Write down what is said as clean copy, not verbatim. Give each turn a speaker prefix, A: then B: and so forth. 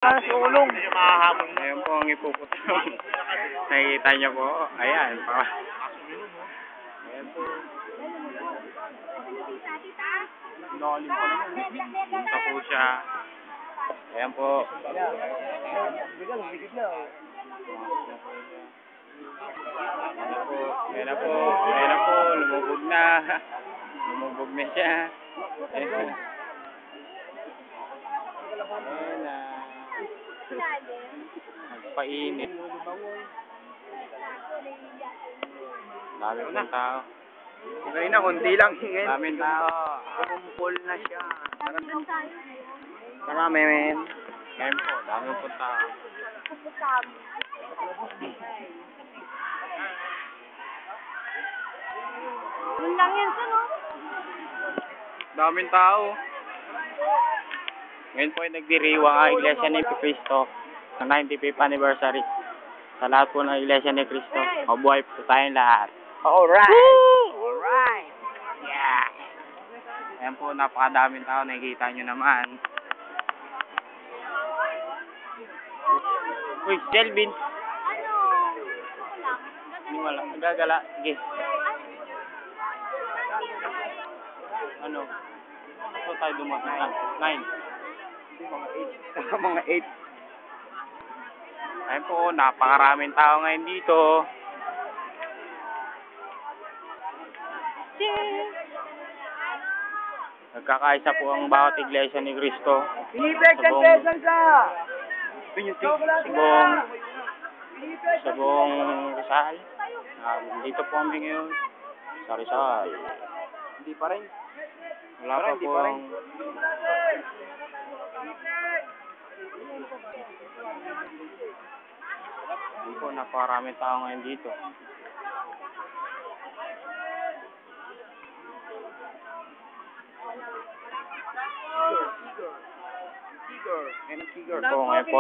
A: Sulong.
B: Ayan po ang ipuputong. Nakikita niyo po. Ayan. Ayan po.
A: Lalim pa naman.
B: Punta po siya. Ayan po. Ayan na po. Ayan na po. Lumubog na. Lumubog na siya. Ayan na. Nagpainit. Dami ng tao.
A: Ngayon na, kundi lang.
B: Daming tao.
A: Kumpul na siya.
B: Marami, men. Ngayon po, dami po tao.
C: Yun lang yan, no?
B: Daming tao. Ngayon po ay nagdiriwang ang Iglesia ni Cristo sa 95th anniversary. Sa lahat po ng Iglesia ni Cristo. Mabuhay po tayong lahat.
A: Alright. Alright.
B: Yeah. Ayan po, napakadaming tao. Nakikita nyo naman. Uy, Jelvin.
C: Ano?
B: Hindi wala. Nagagala. Sige. Ano? Ito tayo dumating. 9.
A: Mga 8.
B: Ayun po, napakaraming tao ngayon dito. Nagkakaisa po ang bawat iglesia ni Cristo.
A: Pinipeg, confession ka!
B: Sa buong Rizal. Dito po kami ngayon. Sa Rizal.
A: Hindi pa rin.
B: Wala pa po ang... Ayun po, napakaraming tao ngayon dito.
A: Tiger. And a tiger.
B: Po, ngayon po